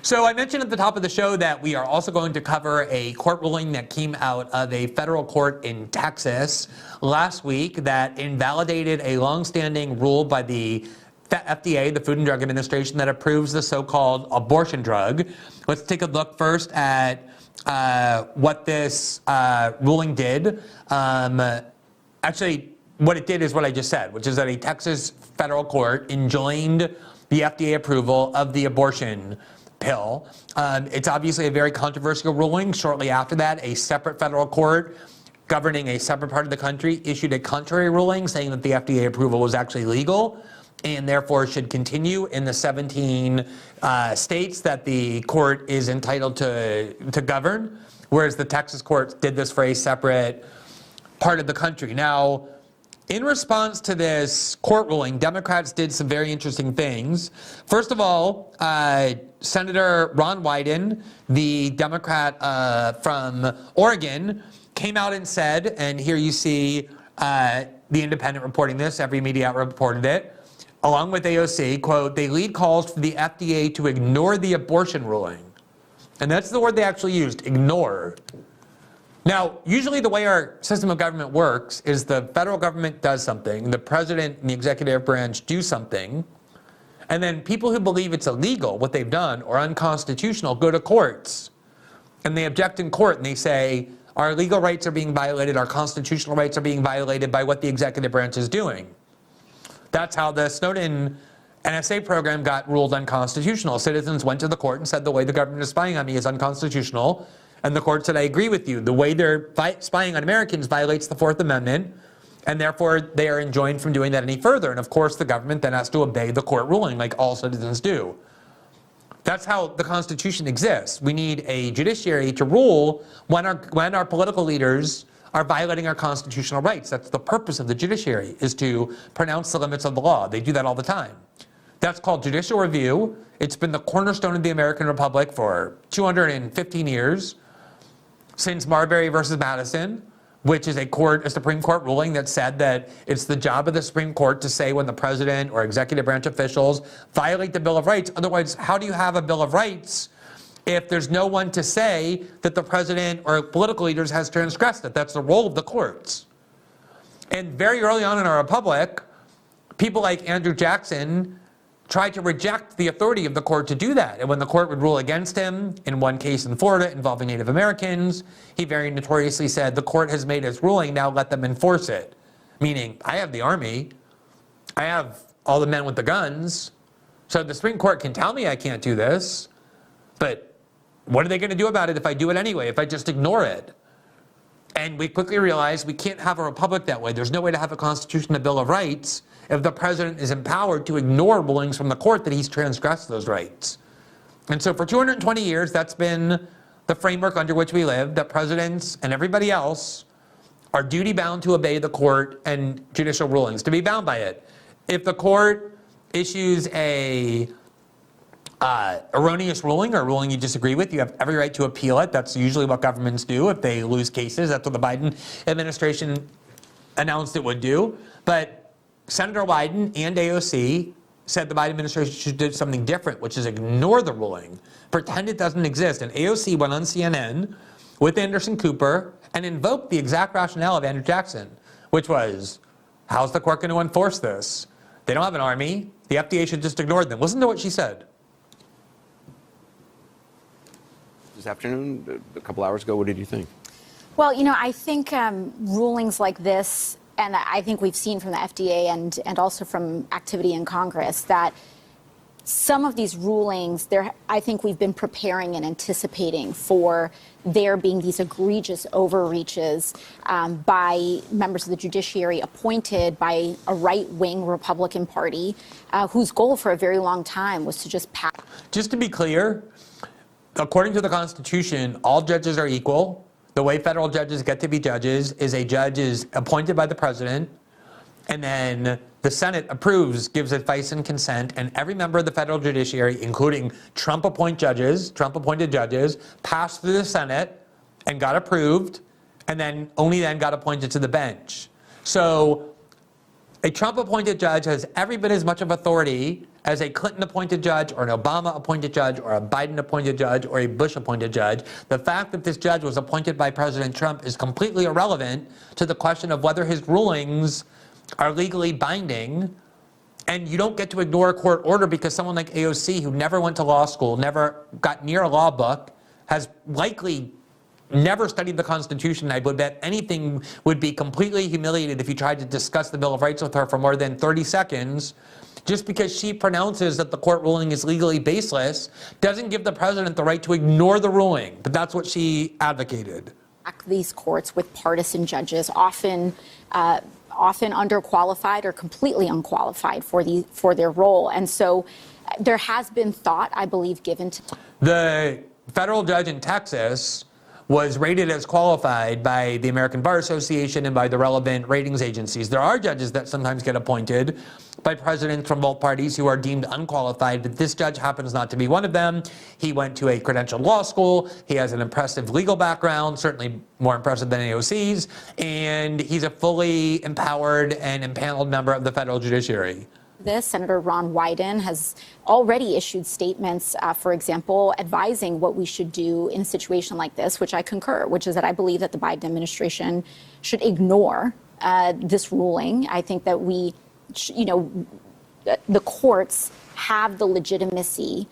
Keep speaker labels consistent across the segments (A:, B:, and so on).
A: So I mentioned at the top of the show that we are also going to cover a court ruling that came out of a federal court in Texas last week that invalidated a longstanding rule by the FDA, the Food and Drug Administration, that approves the so-called abortion drug. Let's take a look first at what this ruling did. Actually, what it did is what I just said, which is that a Texas federal court enjoined the FDA approval of the abortion pill. It's obviously a very controversial ruling. Shortly after that, a separate federal court governing a separate part of the country issued a contrary ruling saying that the FDA approval was actually legal and therefore should continue in the 17 states that the court is entitled to govern, whereas the Texas court did this for a separate part of the country. Now, in response to this court ruling, Democrats did some very interesting things. First of all, Senator Ron Wyden, the Democrat from Oregon, came out and said, and here you see The Independent reporting this, every media outlet reported it, along with AOC, quote, they lead calls for the FDA to ignore the abortion ruling. And that's the word they actually used, ignore. Now, usually the way our system of government works is the federal government does something, the president and the executive branch do something, and then people who believe it's illegal, what they've done, or unconstitutional, go to courts. And they object in court and they say, our legal rights are being violated, our constitutional rights are being violated by what the executive branch is doing. That's how the Snowden NSA program got ruled unconstitutional. Citizens went to the court and said the way the government is spying on me is unconstitutional. And the court said, I agree with you. The way they're spying on Americans violates the Fourth Amendment, and therefore they are enjoined from doing that any further. And of course, the government then has to obey the court ruling like all citizens do. That's how the Constitution exists. We need a judiciary to rule when our political leaders are violating our constitutional rights. That's the purpose of the judiciary, is to pronounce the limits of the law. They do that all the time. That's called judicial review. It's been the cornerstone of the American Republic for 215 years. Since Marbury versus Madison, which is a Supreme Court ruling that said that it's the job of the Supreme Court to say when the president or executive branch officials violate the Bill of Rights. Otherwise, how do you have a Bill of Rights if there's no one to say that the president or political leaders has transgressed it? That's the role of the courts. And very early on in our republic, people like Andrew Jackson tried to reject the authority of the court to do that. And when the court would rule against him, in one case in Florida involving Native Americans, he very notoriously said, the court has made its ruling, now let them enforce it. Meaning, I have the army, I have all the men with the guns, so the Supreme Court can tell me I can't do this, but what are they going to do about it if I do it anyway, if I just ignore it? And we quickly realized we can't have a republic that way. There's no way to have a constitution, a Bill of Rights, if the president is empowered to ignore rulings from the court that he's transgressed those rights. And so for 220 years, that's been the framework under which we live, that presidents and everybody else are duty-bound to obey the court and judicial rulings, to be bound by it. If the court issues a erroneous ruling or a ruling you disagree with, you have every right to appeal it. That's usually what governments do if they lose cases. That's what the Biden administration announced it would do. But Senator Wyden and AOC said the Biden administration should do something different, which is ignore the ruling, pretend it doesn't exist. And AOC went on CNN with Anderson Cooper and invoked the exact rationale of Andrew Jackson, which was, how's the court going to enforce this? They don't have an army. The FDA should just ignore them. Listen to what she said.
B: This afternoon, a couple hours ago, what did you think?
C: Well, I think rulings like this, and I think we've seen from the FDA and also from activity in Congress, that some of these rulings, I think we've been preparing and anticipating for there being these egregious overreaches by members of the judiciary appointed by a right-wing Republican Party whose goal for a very long time was to just pass.
A: Just to be clear, according to the Constitution, all judges are equal. The way federal judges get to be judges is a judge is appointed by the president, and then the Senate approves, gives advice and consent, and every member of the federal judiciary, including Trump-appointed judges, passed through the Senate and got approved, and then only then got appointed to the bench. So a Trump-appointed judge has every bit as much of authority as a Clinton-appointed judge or an Obama-appointed judge or a Biden-appointed judge or a Bush-appointed judge. The fact that this judge was appointed by President Trump is completely irrelevant to the question of whether his rulings are legally binding. And you don't get to ignore a court order because someone like AOC, who never went to law school, never got near a law book, has likely never studied the Constitution. I would bet anything would be completely humiliated if you tried to discuss the Bill of Rights with her for more than 30 seconds. Just because she pronounces that the court ruling is legally baseless doesn't give the president the right to ignore the ruling. But that's what she advocated.
C: These courts with partisan judges, often underqualified or completely unqualified for their role. And so there has been thought, I believe, given to
A: the federal judge in Texas was rated as qualified by the American Bar Association and by the relevant ratings agencies. There are judges that sometimes get appointed by presidents from both parties who are deemed unqualified, but this judge happens not to be one of them. He went to a credentialed law school. He has an impressive legal background, certainly more impressive than AOC's, and he's a fully empowered and empaneled member of the federal judiciary.
C: Senator Ron Wyden has already issued statements, for example, advising what we should do in a situation like this, which I concur, which is that I believe that the Biden administration should ignore this ruling. I think that the courts have the legitimacy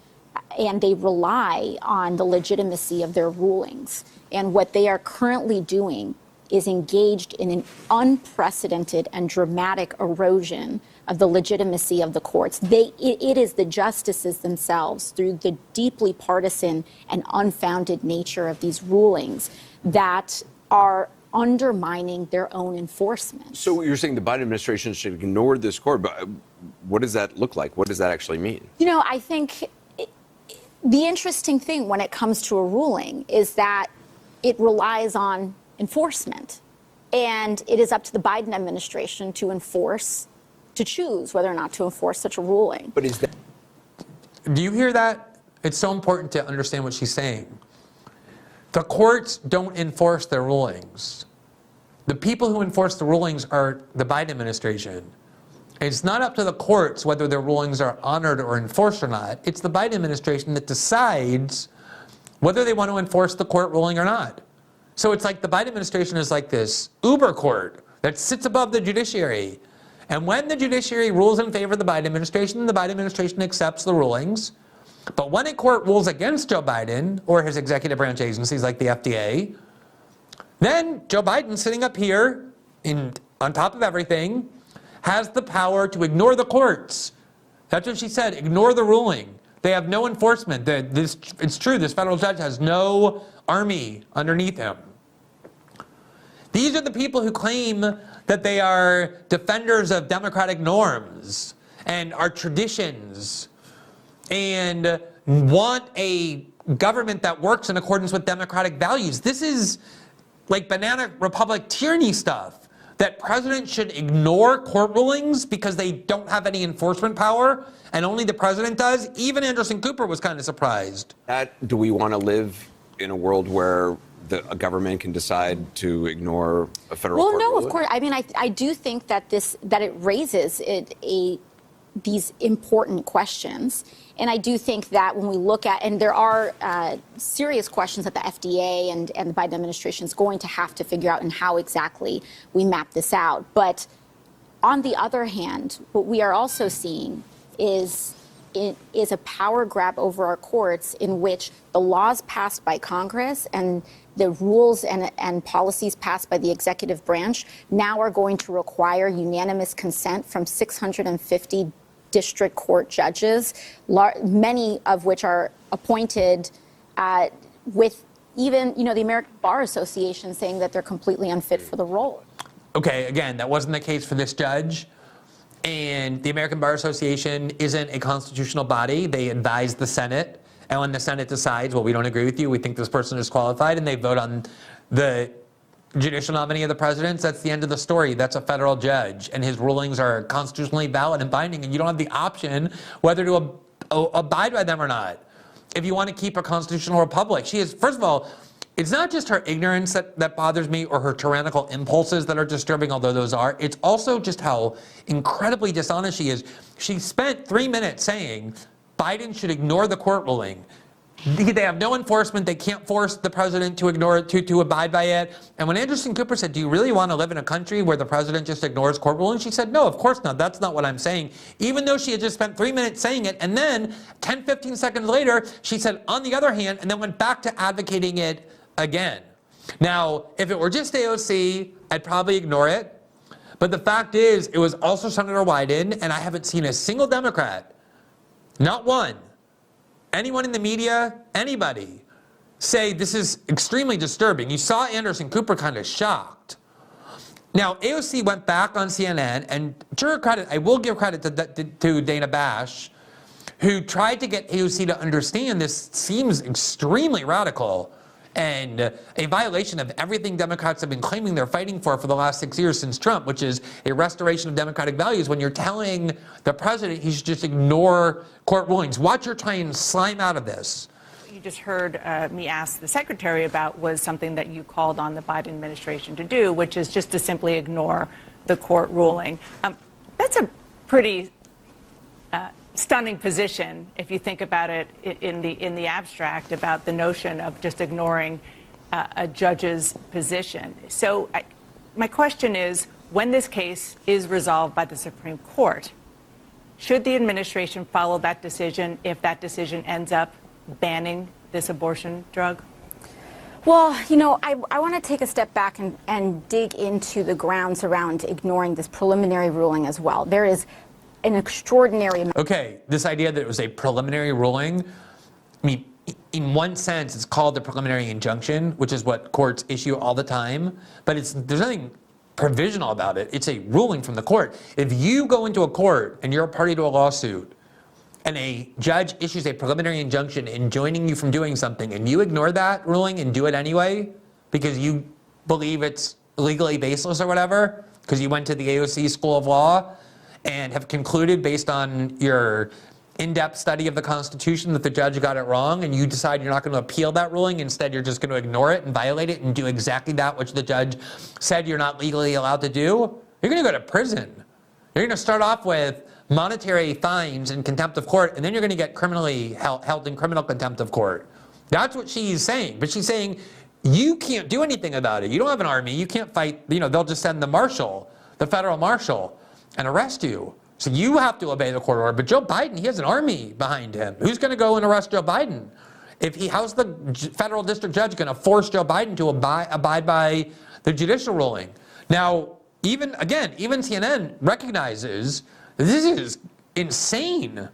C: and they rely on the legitimacy of their rulings. And what they are currently doing is engaged in an unprecedented and dramatic erosion of the legitimacy of the courts. It is the justices themselves, through the deeply partisan and unfounded nature of these rulings, that are undermining their own enforcement.
B: So you're saying the Biden administration should ignore this court, but what does that look like? What does that actually mean?
C: I think the interesting thing when it comes to a ruling is that it relies on enforcement. And it is up to the Biden administration to choose whether or not to enforce such a ruling.
B: But is that...
A: Do you hear that? It's so important to understand what she's saying. The courts don't enforce their rulings. The people who enforce the rulings are the Biden administration. It's not up to the courts whether their rulings are honored or enforced or not. It's the Biden administration that decides whether they want to enforce the court ruling or not. So it's like the Biden administration is like this uber court that sits above the judiciary. And when the judiciary rules in favor of the Biden administration accepts the rulings. But when a court rules against Joe Biden or his executive branch agencies like the FDA, then Joe Biden, sitting up here on top of everything, has the power to ignore the courts. That's what she said, ignore the ruling. They have no enforcement. It's true, this federal judge has no army underneath him. These are the people who claim that they are defenders of democratic norms and our traditions and want a government that works in accordance with democratic values. This is like banana republic tyranny stuff, that presidents should ignore court rulings because they don't have any enforcement power and only the president does. Even Anderson Cooper was kind of surprised.
B: Do we want to live in a world where a government can decide to ignore a federal court ruling?
C: Well, no, of course. I mean, I do think that it raises these important questions. And I do think that when we look at, and there are serious questions that the FDA and the Biden administration is going to have to figure out and how exactly we map this out. But on the other hand, what we are also seeing is a power grab over our courts in which the laws passed by Congress and the rules and policies passed by the executive branch now are going to require unanimous consent from 650 district court judges, many of which are appointed with even, the American Bar Association saying that they're completely unfit for the role.
A: Okay, again, that wasn't the case for this judge. And the American Bar Association isn't a constitutional body. They advise the Senate. And when the Senate decides, well, we don't agree with you, we think this person is qualified, and they vote on the judicial nominee of the president, that's the end of the story. That's a federal judge, and his rulings are constitutionally valid and binding, and you don't have the option whether to abide by them or not. If you want to keep a constitutional republic, first of all, it's not just her ignorance that bothers me or her tyrannical impulses that are disturbing, although those are. It's also just how incredibly dishonest she is. She spent 3 minutes saying Biden should ignore the court ruling. They have no enforcement. They can't force the president to ignore it, to abide by it. And when Anderson Cooper said, do you really want to live in a country where the president just ignores court rulings? She said, no, of course not. That's not what I'm saying. Even though she had just spent 3 minutes saying it. And then 10, 15 seconds later, she said, on the other hand, and then went back to advocating it again. Now, if it were just AOC, I'd probably ignore it. But the fact is, it was also Senator Wyden, and I haven't seen a single Democrat, not one, anyone in the media, anybody, say this is extremely disturbing. You saw Anderson Cooper kind of shocked. Now, AOC went back on CNN, and to her credit, I will give credit to Dana Bash, who tried to get AOC to understand this seems extremely radical and a violation of everything Democrats have been claiming they're fighting for the last 6 years since Trump, which is a restoration of democratic values. When you're telling the president he should just ignore court rulings, what you're trying to slime out of this.
D: You just heard me ask the secretary about was something that you called on the Biden administration to do, which is just to simply ignore the court ruling. That's a pretty stunning position if you think about it in the abstract, about the notion of just ignoring a judge's position. So my question is, when this case is resolved by the Supreme Court, should the administration follow that decision if that decision ends up banning this abortion drug?
C: Well, you know, I want to take a step back and dig into the grounds around ignoring this preliminary ruling as well. There is an extraordinary amount.
A: Okay, this idea that it was a preliminary ruling, I mean, in one sense, it's called the preliminary injunction, which is what courts issue all the time, but there's nothing provisional about it. It's a ruling from the court. If you go into a court and you're a party to a lawsuit and a judge issues a preliminary injunction enjoining you from doing something and you ignore that ruling and do it anyway because you believe it's legally baseless or whatever, because you went to the AOC School of Law and have concluded based on your in-depth study of the Constitution that the judge got it wrong, and you decide you're not going to appeal that ruling, instead you're just going to ignore it and violate it and do exactly that which the judge said you're not legally allowed to do, you're going to go to prison. You're going to start off with monetary fines and contempt of court, and then you're going to get criminally held in criminal contempt of court. That's what she's saying. But she's saying you can't do anything about it. You don't have an army. You can't fight. You know, they'll just send the marshal, the federal marshal, and arrest you. So you have to obey the court order. But Joe Biden, he has an army behind him. Who's going to go and arrest Joe Biden? How's the federal district judge going to force Joe Biden to abide by the judicial ruling? Now, even CNN recognizes this is insane.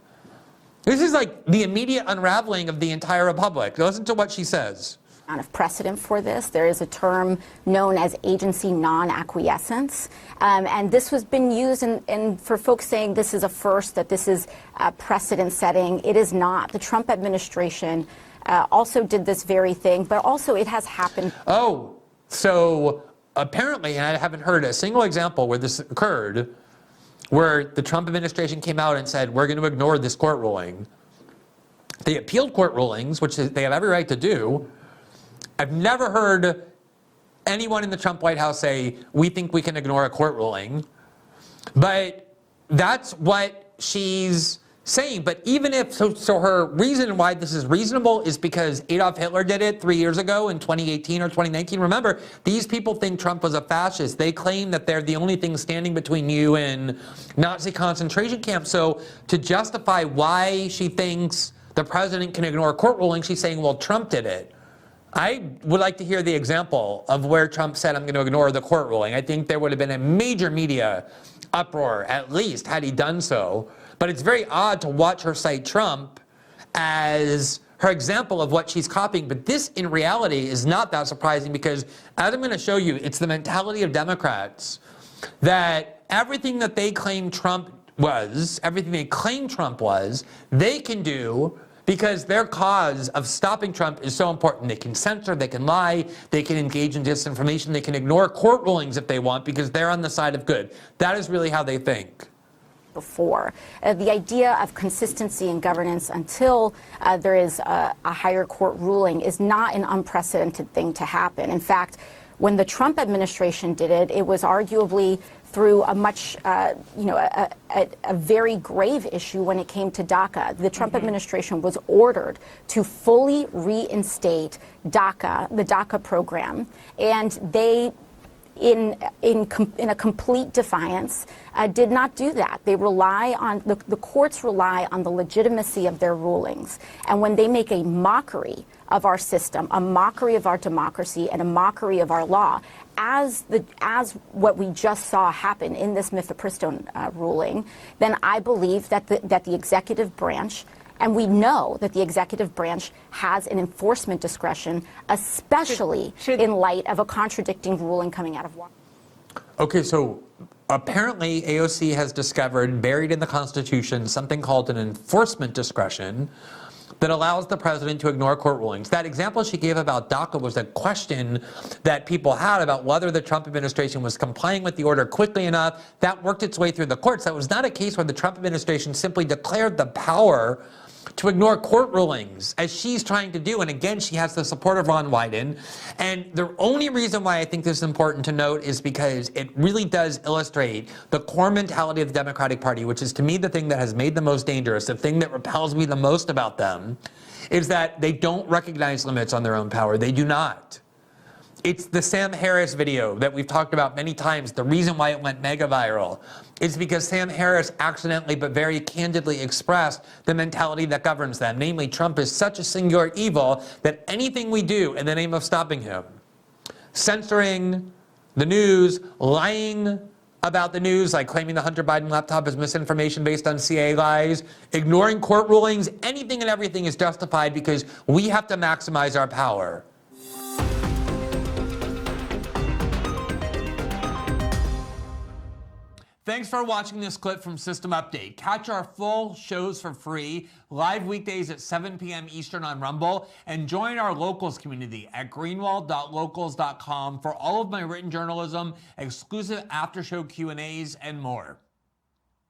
A: This is like the immediate unraveling of the entire republic. Listen to what she says.
C: Of precedent for this. There is a term known as agency non-acquiescence, and this has been used in for folks saying this is a first, that this is precedent setting. It is not. The Trump administration also did this very thing, but also it has happened.
A: Oh, so apparently, and I haven't heard a single example where this occurred, where the Trump administration came out and said, we're going to ignore this court ruling. They appealed court rulings, which they have every right to do. I've never heard anyone in the Trump White House say, we think we can ignore a court ruling. But that's what she's saying. But even if, so her reason why this is reasonable is because Adolf Hitler did it 3 years ago in 2018 or 2019. Remember, these people think Trump was a fascist. They claim that they're the only thing standing between you and Nazi concentration camps. So to justify why she thinks the president can ignore a court ruling, she's saying, well, Trump did it. I would like to hear the example of where Trump said, I'm going to ignore the court ruling. I think there would have been a major media uproar, at least, had he done so. But it's very odd to watch her cite Trump as her example of what she's copying. But this, in reality, is not that surprising because, as I'm going to show you, it's the mentality of Democrats that everything that they claim Trump was, everything they claim Trump was, they can do because their cause of stopping Trump is so important. They can censor, they can lie, they can engage in disinformation, they can ignore court rulings if they want because they're on the side of good. That is really how they think.
C: before. The idea of consistency in governance until there is a higher court ruling is not an unprecedented thing to happen. In fact, when the Trump administration did it, it was arguably through a much, a very grave issue when it came to DACA. The Trump administration was ordered to fully reinstate DACA, the DACA program, and they, in a complete defiance, did not do that. They rely on, the courts rely on the legitimacy of their rulings. And when they make a mockery of our system, a mockery of our democracy, and a mockery of our law, as what we just saw happen in this mifepristone ruling, then I believe that the executive branch, and we know that the executive branch has an enforcement discretion, especially in light of a contradicting ruling coming out of Washington.
A: Okay, so apparently AOC has discovered, buried in the Constitution, something called an enforcement discretion that allows the president to ignore court rulings. That example she gave about DACA was a question that people had about whether the Trump administration was complying with the order quickly enough. That worked its way through the courts. That was not a case where the Trump administration simply declared the power to ignore court rulings, as she's trying to do. And again, she has the support of Ron Wyden. And the only reason why I think this is important to note is because it really does illustrate the core mentality of the Democratic Party, which is to me the thing that has made them most dangerous, the thing that repels me the most about them, is that they don't recognize limits on their own power. They do not. It's the Sam Harris video that we've talked about many times. The reason why it went mega viral is because Sam Harris accidentally but very candidly expressed the mentality that governs them. Namely, Trump is such a singular evil that anything we do in the name of stopping him, censoring the news, lying about the news, like claiming the Hunter Biden laptop is misinformation based on CIA lies, ignoring court rulings, anything and everything is justified because we have to maximize our power. Thanks for watching this clip from System Update. Catch our full shows for free, live weekdays at 7 p.m. Eastern on Rumble, and join our locals community at greenwald.locals.com for all of my written journalism, exclusive after-show Q&As, and more.